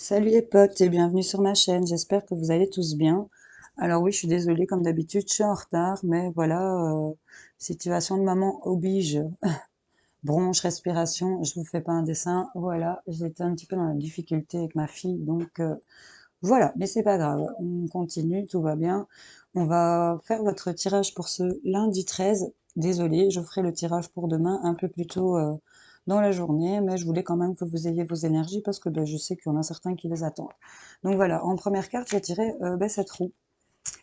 Salut les potes et bienvenue sur ma chaîne, j'espère que vous allez tous bien. Alors oui, je suis désolée, comme d'habitude, je suis en retard, mais voilà, situation de maman oblige. Bronche, respiration, je vous fais pas un dessin, voilà, j'étais un petit peu dans la difficulté avec ma fille, donc voilà, mais c'est pas grave, on continue, tout va bien. On va faire votre tirage pour ce lundi 13. Désolée, je ferai le tirage pour demain un peu plus tôt dans la journée, mais je voulais quand même que vous ayez vos énergies parce que ben, je sais qu'il y en a certains qui les attendent. Donc voilà, en première carte, j'ai tiré ben, cette roue,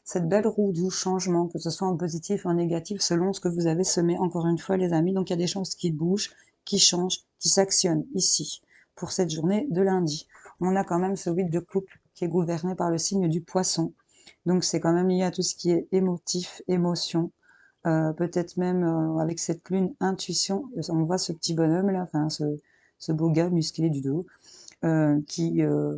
cette belle roue du changement, que ce soit en positif ou en négatif, selon ce que vous avez semé, encore une fois les amis. Donc il y a des choses qui bougent, qui changent, qui s'actionnent ici, pour cette journée de lundi. On a quand même ce 8 de coupe qui est gouverné par le signe du poisson. Donc c'est quand même lié à tout ce qui est émotif, émotion, peut-être même avec cette lune intuition. On voit ce petit bonhomme là, enfin ce beau gars musclé du dos, euh, qui, euh,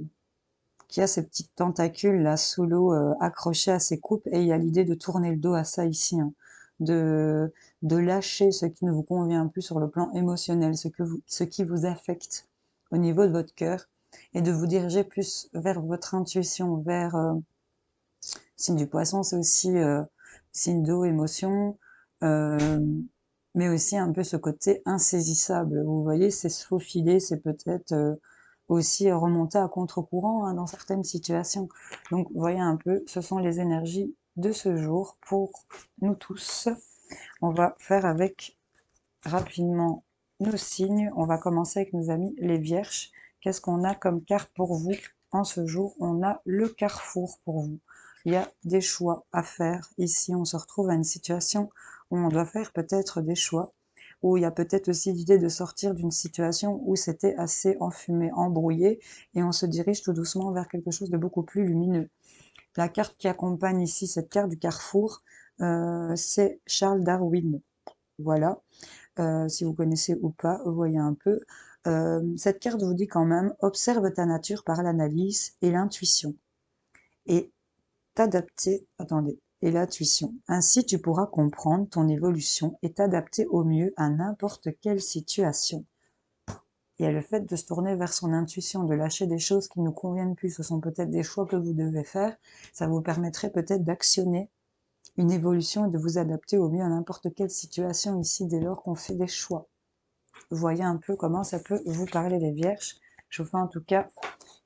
qui a ces petites tentacules là sous l'eau accrochées à ses coupes, et il y a l'idée de tourner le dos à ça ici, hein, de, de lâcher ce qui ne vous convient plus sur le plan émotionnel, ce qui vous affecte au niveau de votre cœur, et de vous diriger plus vers votre intuition, vers signe du poisson, c'est aussi signe d'eau, émotion, euh, mais aussi un peu ce côté insaisissable. Vous voyez, c'est se faufiler, c'est peut-être aussi remonter à contre-courant hein, dans certaines situations. Donc, vous voyez un peu, ce sont les énergies de ce jour pour nous tous. On va faire avec rapidement nos signes. On va commencer avec nos amis les vierges. Qu'est-ce qu'on a comme carte pour vous en ce jour? On a le carrefour pour vous. Il y a des choix à faire. Ici, on se retrouve à une situation où on doit faire peut-être des choix, où il y a peut-être aussi l'idée de sortir d'une situation où c'était assez enfumé, embrouillé, et on se dirige tout doucement vers quelque chose de beaucoup plus lumineux. La carte qui accompagne ici cette carte du carrefour, c'est Charles Darwin. Voilà. Si vous connaissez ou pas, vous voyez un peu. Cette carte vous dit quand même, observe ta nature par l'analyse et l'intuition. Et t'adapter, attendez, et l'intuition. Ainsi, tu pourras comprendre ton évolution et t'adapter au mieux à n'importe quelle situation. Et le fait de se tourner vers son intuition, de lâcher des choses qui ne nous conviennent plus, ce sont peut-être des choix que vous devez faire, ça vous permettrait peut-être d'actionner une évolution et de vous adapter au mieux à n'importe quelle situation ici dès lors qu'on fait des choix. Voyez un peu comment ça peut vous parler les vierges. Je vous fais en tout cas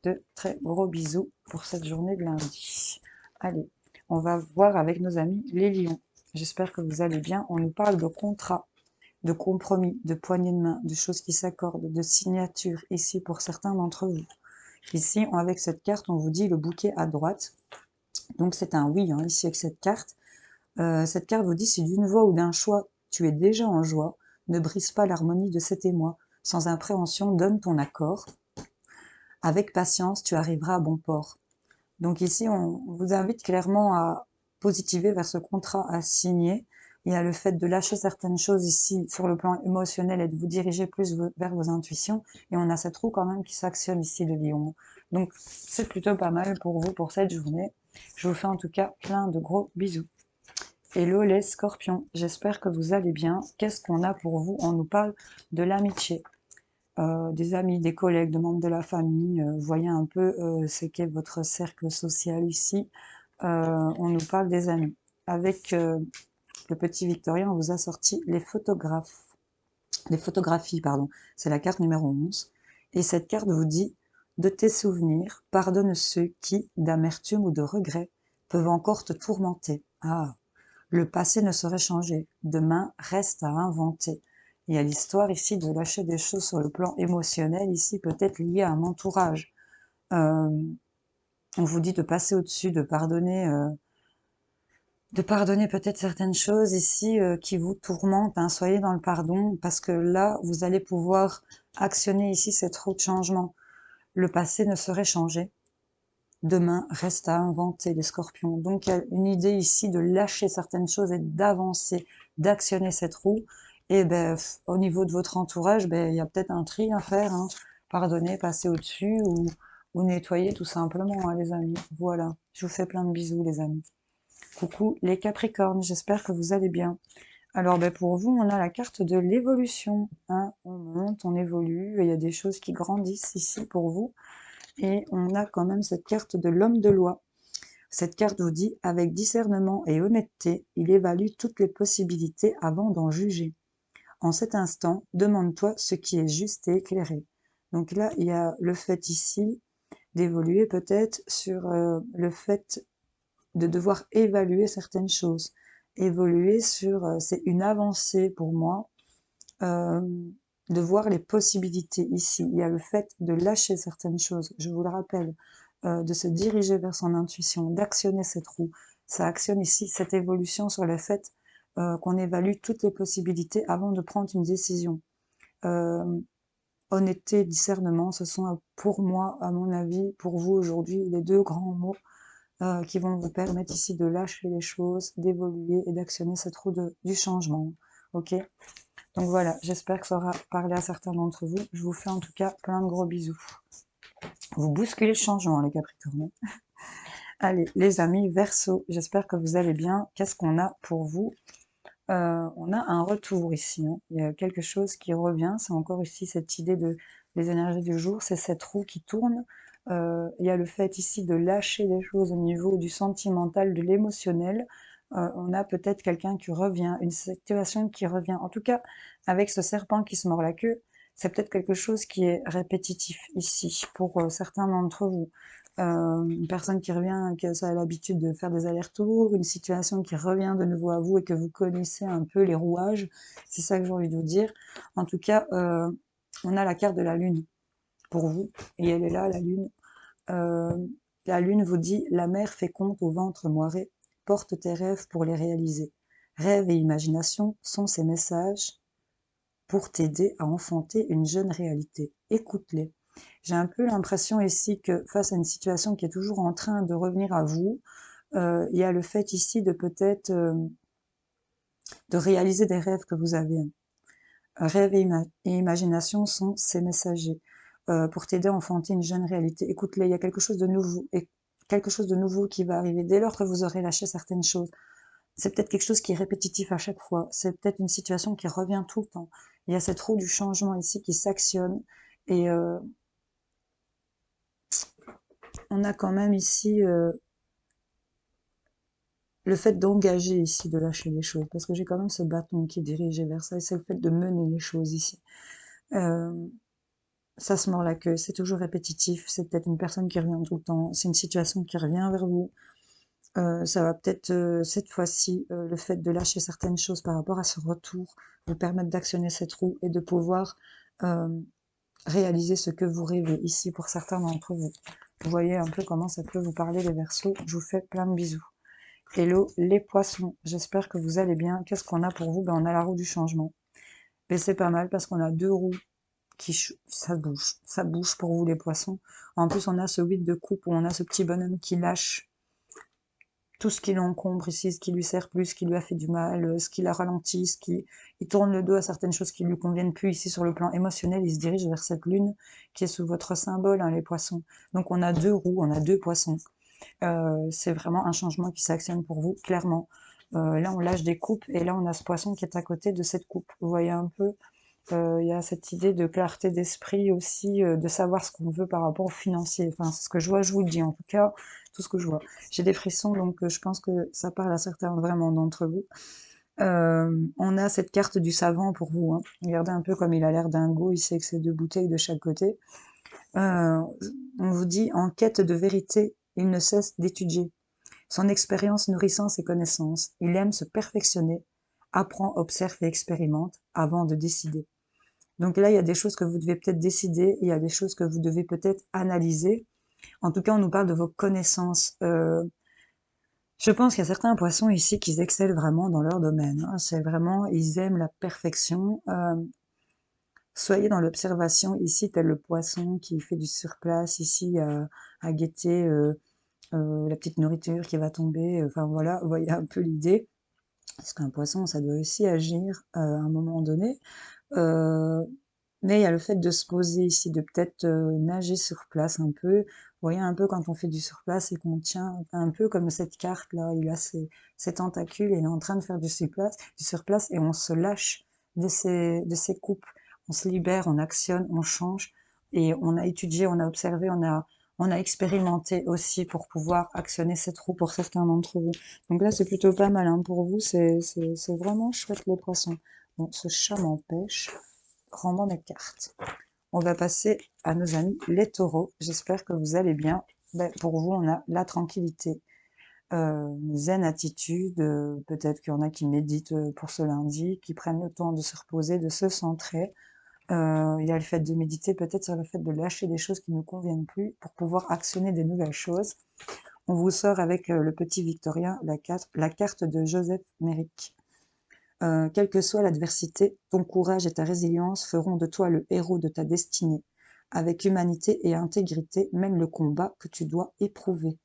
de très gros bisous pour cette journée de lundi. Allez, on va voir avec nos amis les lions. J'espère que vous allez bien. On nous parle de contrat, de compromis, de poignée de main, de choses qui s'accordent, de signature ici pour certains d'entre vous. Ici, avec cette carte, on vous dit le bouquet à droite. Donc c'est un oui hein, ici avec cette carte. Cette carte vous dit si d'une voix ou d'un choix tu es déjà en joie, ne brise pas l'harmonie de cet émoi. Sans appréhension, donne ton accord. Avec patience, tu arriveras à bon port. Donc ici, on vous invite clairement à positiver vers ce contrat à signer. Il y a le fait de lâcher certaines choses ici sur le plan émotionnel et de vous diriger plus vers vos intuitions. Et on a cette roue quand même qui s'actionne ici, le lion. Donc c'est plutôt pas mal pour vous pour cette journée. Je vous fais en tout cas plein de gros bisous. Hello les scorpions, j'espère que vous allez bien. Qu'est-ce qu'on a pour vous? On nous parle de l'amitié, des amis, des collègues, de membres de la famille. Voyez un peu ce qu'est votre cercle social ici. On nous parle des amis. Avec le petit Victorien, on vous a sorti les photographies, pardon. C'est la carte numéro 11. Et cette carte vous dit, de tes souvenirs, pardonne ceux qui, d'amertume ou de regret, peuvent encore te tourmenter. Ah, le passé ne saurait changer. Demain reste à inventer. Il y a l'histoire ici de lâcher des choses sur le plan émotionnel, ici peut-être lié à un entourage. Euh, on vous dit de passer au-dessus, de pardonner peut-être certaines choses ici qui vous tourmentent. Hein. Soyez dans le pardon parce que là, vous allez pouvoir actionner ici cette roue de changement. Le passé ne saurait changer. Demain reste à inventer les scorpions. Donc il y a une idée ici de lâcher certaines choses et d'avancer, d'actionner cette roue. Et ben, au niveau de votre entourage, ben, il y a peut-être un tri à faire. Hein. Pardonner, passer au-dessus ou nettoyer tout simplement, hein, les amis. Voilà, je vous fais plein de bisous les amis. Coucou les capricornes, j'espère que vous allez bien. Alors ben, pour vous, on a la carte de l'évolution. Hein. On monte, on évolue, et il y a des choses qui grandissent ici pour vous. Et on a quand même cette carte de l'homme de loi. Cette carte vous dit, avec discernement et honnêteté, il évalue toutes les possibilités avant d'en juger. En cet instant, demande-toi ce qui est juste et éclairé. Donc là, il y a le fait ici d'évoluer peut-être sur le fait de devoir évaluer certaines choses. Évoluer sur, c'est une avancée pour moi, euh, de voir les possibilités ici. Il y a le fait de lâcher certaines choses, je vous le rappelle, de se diriger vers son intuition, d'actionner cette roue. Ça actionne ici cette évolution sur le fait qu'on évalue toutes les possibilités avant de prendre une décision. Euh, Honnêteté et discernement, ce sont pour moi, à mon avis, pour vous aujourd'hui, les deux grands mots qui vont vous permettre ici de lâcher les choses, d'évoluer et d'actionner cette roue du changement. Ok? Donc voilà, j'espère que ça aura parlé à certains d'entre vous. Je vous fais en tout cas plein de gros bisous. Vous bousculez le changement, les Capricornes. Allez, les amis, Verseau, j'espère que vous allez bien. Qu'est-ce qu'on a pour vous? On a un retour ici. Hein. Il y a quelque chose qui revient. C'est encore ici cette idée de les énergies du jour. C'est cette roue qui tourne. Il y a le fait ici de lâcher les choses au niveau du sentimental, de l'émotionnel. On a peut-être quelqu'un qui revient, une situation qui revient. En tout cas, avec ce serpent qui se mord la queue, c'est peut-être quelque chose qui est répétitif ici pour certains d'entre vous. Une personne qui revient, qui a l'habitude de faire des allers-retours, une situation qui revient de nouveau à vous et que vous connaissez un peu les rouages, c'est ça que j'ai envie de vous dire. En tout cas, on a la carte de la lune pour vous, et elle est là, la lune. Euh, la lune vous dit, la mère féconde au ventre moiré, porte tes rêves pour les réaliser. Rêve et imagination sont ces messages pour t'aider à enfanter une jeune réalité. Écoute-les. J'ai un peu l'impression ici que face à une situation qui est toujours en train de revenir à vous, il y a le fait ici de peut-être de réaliser des rêves que vous avez. Rêve et imagination sont ces messagers pour t'aider à enfanter une jeune réalité. Écoute-les, il y a quelque chose de nouveau et quelque chose de nouveau qui va arriver dès lors que vous aurez lâché certaines choses. C'est peut-être quelque chose qui est répétitif à chaque fois. C'est peut-être une situation qui revient tout le temps. Il y a cette roue du changement ici qui s'actionne et on a quand même ici le fait d'engager ici, de lâcher les choses, parce que j'ai quand même ce bâton qui est dirigé vers ça, et c'est le fait de mener les choses ici. Euh, Ça se mord la queue, c'est toujours répétitif, c'est peut-être une personne qui revient tout le temps, c'est une situation qui revient vers vous. Ça va peut-être, cette fois-ci, le fait de lâcher certaines choses par rapport à ce retour, vous permettre d'actionner cette roue et de pouvoir euh, réaliser ce que vous rêvez ici pour certains d'entre vous. Vous voyez un peu comment ça peut vous parler les Verseaux. Je vous fais plein de bisous. Hello les poissons, j'espère que vous allez bien. Qu'est-ce qu'on a pour vous? On a la roue du changement. Mais c'est pas mal parce qu'on a deux roues ça bouge pour vous les poissons. En plus on a ce 8 de coupe où on a ce petit bonhomme qui lâche tout ce qui l'encombre ici, ce qui lui sert plus, ce qui lui a fait du mal, ce qui la ralentit, il tourne le dos à certaines choses qui lui conviennent plus ici sur le plan émotionnel, il se dirige vers cette lune qui est sous votre symbole, hein, les poissons. Donc on a deux roues, on a deux poissons. C'est vraiment un changement qui s'actionne pour vous, clairement. Là, on lâche des coupes, et là, on a ce poisson qui est à côté de cette coupe. Vous voyez un peu, il y a cette idée de clarté d'esprit aussi, de savoir ce qu'on veut par rapport au financier. Enfin, c'est ce que je vois, je vous le dis, en tout cas, tout ce que je vois. J'ai des frissons, donc je pense que ça parle à certains vraiment d'entre vous. On a cette carte du savant pour vous. Hein. Regardez un peu comme il a l'air dingo, ici avec ses deux bouteilles de chaque côté. On vous dit, en quête de vérité, il ne cesse d'étudier. Son expérience nourrissant ses connaissances, il aime se perfectionner, apprend, observe et expérimente avant de décider. Donc là, il y a des choses que vous devez peut-être décider, il y a des choses que vous devez peut-être analyser. En tout cas, on nous parle de vos connaissances. Je pense qu'il y a certains poissons ici qui excellent vraiment dans leur domaine. Hein. C'est vraiment, ils aiment la perfection. Soyez dans l'observation ici, tel le poisson qui fait du surplace ici à guetter la petite nourriture qui va tomber. Enfin voilà, vous voyez un peu l'idée. Parce qu'un poisson, ça doit aussi agir à un moment donné. Euh, mais il y a le fait de se poser ici, de peut-être nager sur place un peu. Vous voyez un peu quand on fait du surplace et qu'on tient un peu comme cette carte là, il a ses tentacules et il est en train de faire du surplace et on se lâche de ces coupes. On se libère, on actionne, on change et on a étudié, on a observé, on a expérimenté aussi pour pouvoir actionner cette roue pour certains d'entre vous. Donc là, c'est plutôt pas mal, hein. Pour vous, c'est vraiment chouette les poissons. Bon, ce chat m'empêche. Rends-moi mes cartes. On va passer à nos amis les taureaux. J'espère que vous allez bien. Ben, pour vous, on a la tranquillité, zen attitude. Peut-être qu'il y en a qui méditent pour ce lundi, qui prennent le temps de se reposer, de se centrer. Il y a le fait de méditer, peut-être sur le fait de lâcher des choses qui ne nous conviennent plus pour pouvoir actionner des nouvelles choses. On vous sort avec le petit Victorien la carte de Joseph Merrick. Quelle que soit l'adversité, ton courage et ta résilience feront de toi le héros de ta destinée. Avec humanité et intégrité, mène le combat que tu dois éprouver.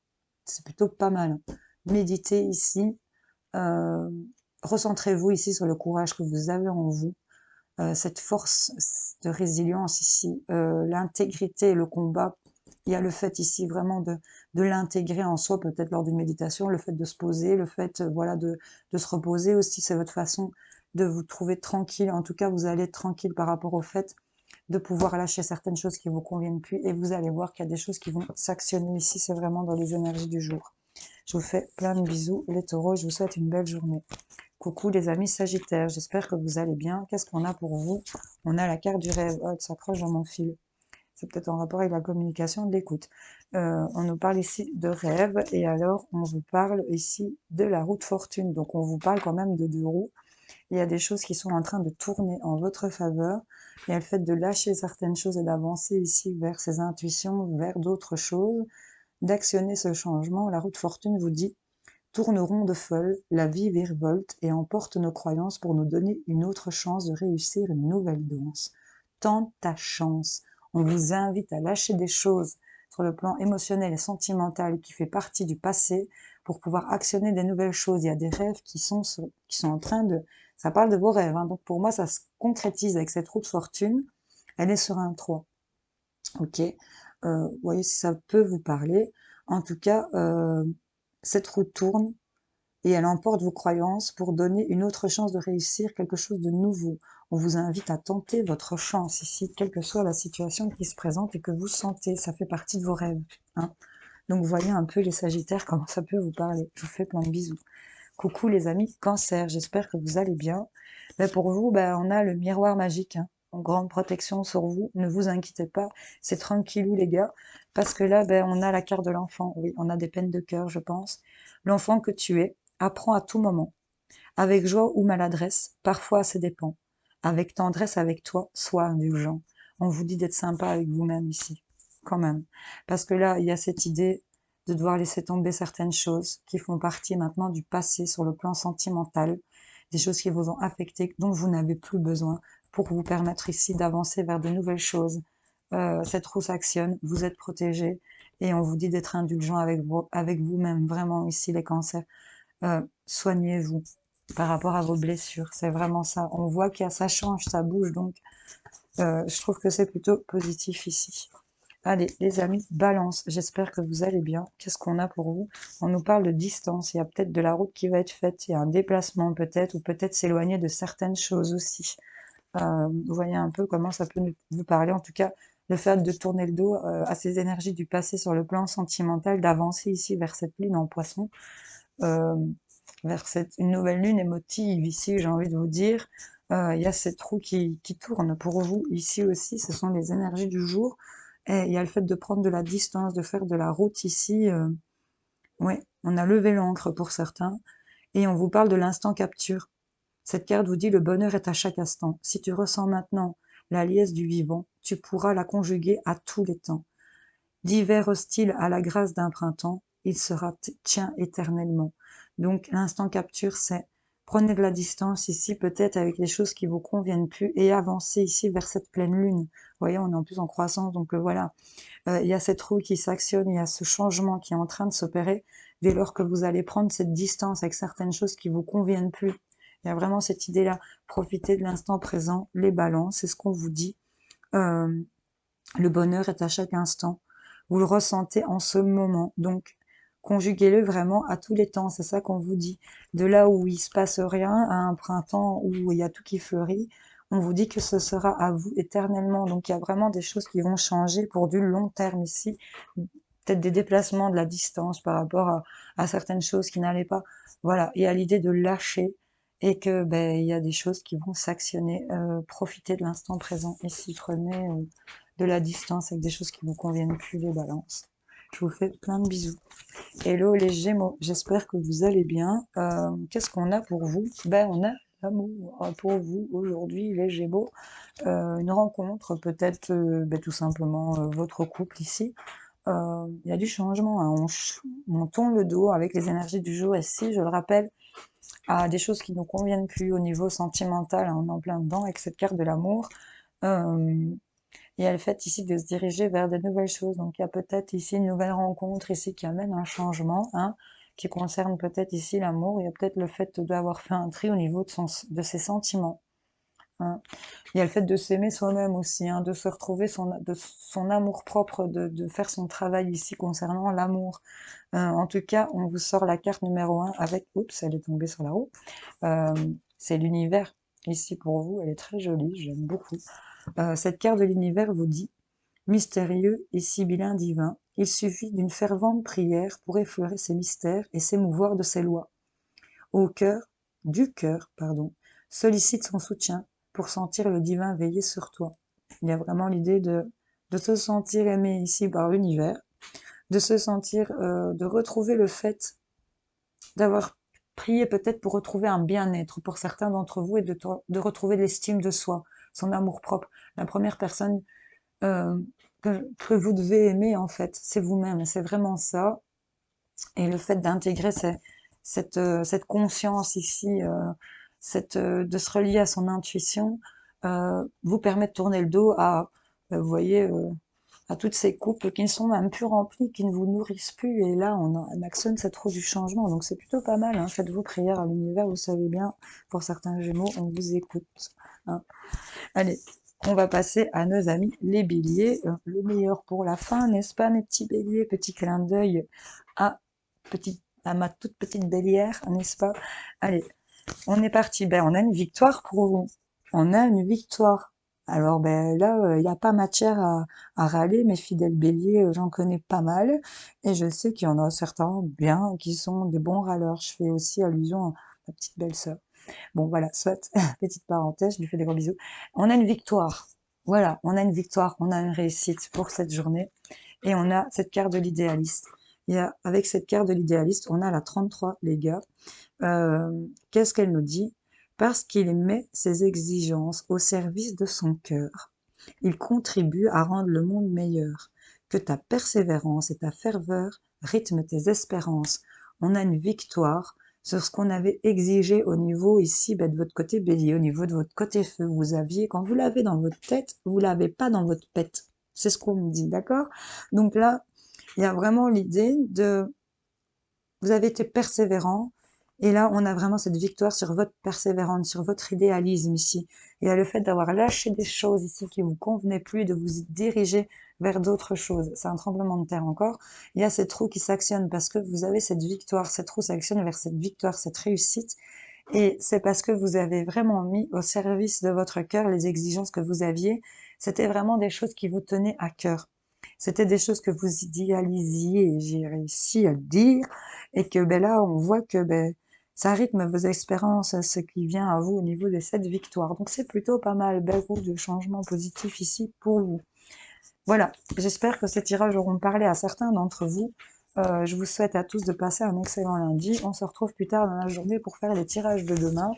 C'est plutôt pas mal, hein. Méditez ici, euh, recentrez-vous ici sur le courage que vous avez en vous, cette force de résilience ici, l'intégrité, le combat. Il y a le fait ici vraiment de l'intégrer en soi, peut-être lors d'une méditation, le fait de se poser, le fait voilà de se reposer aussi, c'est votre façon de vous trouver tranquille. En tout cas, vous allez être tranquille par rapport au fait de pouvoir lâcher certaines choses qui vous conviennent plus et vous allez voir qu'il y a des choses qui vont s'actionner ici, c'est vraiment dans les énergies du jour. Je vous fais plein de bisous les taureaux, je vous souhaite une belle journée. Coucou les amis Sagittaires, j'espère que vous allez bien. Qu'est-ce qu'on a pour vous? On a la carte du rêve. Oh, elle s'accroche dans mon fil. C'est peut-être en rapport avec la communication, de l'écoute. On nous parle ici de rêve et alors on vous parle ici de la roue de fortune. Donc on vous parle quand même de deux roues. Il y a des choses qui sont en train de tourner en votre faveur. Il y a le fait de lâcher certaines choses et d'avancer ici vers ses intuitions, vers d'autres choses, d'actionner ce changement. La roue de fortune vous dit tourne ronde folle, la vie virevolte et emporte nos croyances pour nous donner une autre chance de réussir une nouvelle danse. Tente ta chance. On vous invite à lâcher des choses sur le plan émotionnel et sentimental qui fait partie du passé pour pouvoir actionner des nouvelles choses. Il y a des rêves qui sont en train de... Ça parle de vos rêves, hein. Donc pour moi, ça se concrétise avec cette roue de fortune. Elle est sur un 3. Ok, vous voyez si ça peut vous parler. En tout cas, cette roue tourne et elle emporte vos croyances pour donner une autre chance de réussir quelque chose de nouveau. On vous invite à tenter votre chance ici, quelle que soit la situation qui se présente et que vous sentez. Ça fait partie de vos rêves, hein. Donc voyez un peu les Sagittaires, comment ça peut vous parler. Je vous fais plein de bisous. Coucou les amis Cancer, j'espère que vous allez bien. Ben pour vous, on a le miroir magique, hein, en grande protection sur vous. Ne vous inquiétez pas, c'est tranquillou les gars, parce que là, on a la carte de l'enfant. Oui, on a des peines de cœur, je pense. L'enfant que tu es apprend à tout moment, avec joie ou maladresse, parfois à ses dépens. Avec tendresse avec toi, sois indulgent. On vous dit d'être sympa avec vous-même ici, quand même. Parce que là, il y a cette idée de devoir laisser tomber certaines choses qui font partie maintenant du passé sur le plan sentimental, des choses qui vous ont affecté, dont vous n'avez plus besoin pour vous permettre ici d'avancer vers de nouvelles choses. Cette roue s'actionne, vous êtes protégés et on vous dit d'être indulgent avec vous-même, vraiment ici les cancers. Soignez-vous par rapport à vos blessures, c'est vraiment ça. On voit qu'il y a ça change, ça bouge, donc je trouve que c'est plutôt positif ici. Allez, les amis, balance, j'espère que vous allez bien. Qu'est-ce qu'on a pour vous? On nous parle de distance, il y a peut-être de la route qui va être faite, il y a un déplacement peut-être, ou peut-être s'éloigner de certaines choses aussi. Vous voyez un peu comment ça peut vous parler. En tout cas, le fait de tourner le dos à ces énergies du passé sur le plan sentimental, d'avancer ici vers cette lune en poisson, euh, vers une nouvelle lune émotive ici, j'ai envie de vous dire. Il y a cette roue qui tourne pour vous ici aussi, ce sont les énergies du jour. Et il y a le fait de prendre de la distance, de faire de la route ici. Ouais, on a levé l'ancre pour certains. Et on vous parle de l'instant capture. Cette carte vous dit le bonheur est à chaque instant. Si tu ressens maintenant la liesse du vivant, tu pourras la conjuguer à tous les temps. D'hiver hostile à la grâce d'un printemps, il sera tien éternellement. Donc l'instant capture, c'est prenez de la distance ici, peut-être avec les choses qui vous conviennent plus, et avancez ici vers cette pleine lune. Vous voyez, on est en plus en croissance, donc voilà. Il y a cette roue qui s'actionne, il y a ce changement qui est en train de s'opérer, dès lors que vous allez prendre cette distance avec certaines choses qui vous conviennent plus. Il y a vraiment cette idée-là, profitez de l'instant présent, les balances, c'est ce qu'on vous dit. Euh, le bonheur est à chaque instant. Vous le ressentez en ce moment. Donc, conjuguez-le vraiment à tous les temps. C'est ça qu'on vous dit. De là où il se passe rien à un printemps où il y a tout qui fleurit, On vous dit que ce sera à vous éternellement. Donc il y a vraiment des choses qui vont changer pour du long terme ici. Peut-être des déplacements de la distance par rapport à certaines choses qui n'allaient pas. Voilà, il y a l'idée de lâcher et que ben il y a des choses qui vont s'actionner. Profitez de l'instant présent ici, prenez de la distance avec des choses qui ne vous conviennent plus, les balances. Je vous fais plein de bisous. Hello les Gémeaux, j'espère que vous allez bien. Qu'est-ce qu'on a pour vous? Ben on a l'amour pour vous aujourd'hui les Gémeaux. Une rencontre, peut-être ben, tout simplement votre couple ici. Il y a du changement, hein. On tourne le dos avec les énergies du jour ici, je le rappelle, à des choses qui ne nous conviennent plus au niveau sentimental, hein, on est en plein dedans avec cette carte de l'amour. Euh, il y a le fait ici de se diriger vers de nouvelles choses. Donc il y a peut-être ici une nouvelle rencontre ici qui amène un changement, hein, qui concerne peut-être ici l'amour. Il y a peut-être le fait d'avoir fait un tri au niveau de ses sentiments, hein. Il y a le fait de s'aimer soi-même aussi, hein, de se retrouver de son amour-propre, de faire son travail ici concernant l'amour. En tout cas, on vous sort la carte numéro 1 avec... Oups, elle est tombée sur la roue. Euh, c'est l'univers ici pour vous. Elle est très jolie, j'aime beaucoup. Cette carte de l'univers vous dit mystérieux et sibyllin divin, il suffit d'une fervente prière pour effleurer ses mystères et s'émouvoir de ses lois. Du cœur, pardon, sollicite son soutien pour sentir le divin veiller sur toi. Il y a vraiment l'idée de se sentir aimé ici par l'univers, de se sentir, de retrouver le fait d'avoir prié peut-être pour retrouver un bien-être pour certains d'entre vous et de retrouver l'estime de soi, son amour-propre. La première personne euh, que vous devez aimer, en fait, c'est vous-même, c'est vraiment ça. Et le fait d'intégrer cette conscience ici, de se relier à son intuition, vous permet de tourner le dos à, vous voyez, à toutes ces coupes qui ne sont même plus remplies, qui ne vous nourrissent plus. Et là, on actionne cette roue du changement. Donc c'est plutôt pas mal, hein. Faites-vous prière à l'univers, vous savez bien, pour certains Gémeaux, on vous écoute, hein. Allez, on va passer à nos amis les béliers. Le meilleur pour la fin, n'est-ce pas, mes petits béliers? Petit clin d'œil à, à ma toute petite bélière, n'est-ce pas? Allez, on est parti. Ben, on a une victoire pour vous. On a une victoire. Alors ben là, il n'y a pas matière à râler, mes fidèles béliers, j'en connais pas mal, et je sais qu'il y en a certains bien qui sont des bons râleurs. Je fais aussi allusion à ma petite belle-sœur. Bon, voilà, soit, petite parenthèse, je lui fais des gros bisous. On a une victoire. Voilà, on a une victoire, on a une réussite pour cette journée. Et on a cette carte de l'idéaliste. Avec cette carte de l'idéaliste, on a la 33, les gars. Qu'est-ce qu'elle nous dit? Parce qu'il met ses exigences au service de son cœur. Il contribue à rendre le monde meilleur. Que ta persévérance et ta ferveur rythment tes espérances. On a une victoire sur ce qu'on avait exigé au niveau ici de votre côté bélier, au niveau de votre côté feu. Vous aviez, quand vous l'avez dans votre tête, vous l'avez pas dans votre pète. C'est ce qu'on me dit, d'accord? Donc là, il y a vraiment l'idée de, vous avez été persévérant, et là, on a vraiment cette victoire sur votre persévérance, sur votre idéalisme ici. Il y a le fait d'avoir lâché des choses ici qui vous convenaient plus, de vous diriger vers d'autres choses. C'est un tremblement de terre encore. Il y a cette roue qui s'actionne parce que vous avez cette victoire. Cette roue s'actionne vers cette victoire, cette réussite. Et c'est parce que vous avez vraiment mis au service de votre cœur les exigences que vous aviez. C'était vraiment des choses qui vous tenaient à cœur. C'était des choses que vous idéalisiez, j'ai réussi à le dire, et que ben là, on voit que ben, ça rythme vos expériences, ce qui vient à vous au niveau de cette victoire. Donc c'est plutôt pas mal, belle roue de changement positif ici pour vous. Voilà, j'espère que ces tirages auront parlé à certains d'entre vous. Je vous souhaite à tous de passer un excellent lundi. On se retrouve plus tard dans la journée pour faire les tirages de demain.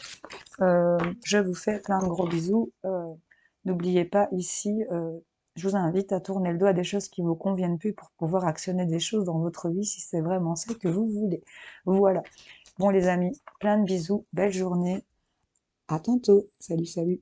Je vous fais plein de gros bisous. N'oubliez pas ici, je vous invite à tourner le dos à des choses qui vous conviennent plus pour pouvoir actionner des choses dans votre vie si c'est vraiment ça que vous voulez. Voilà. Bon les amis, plein de bisous, belle journée. À tantôt. Salut, salut.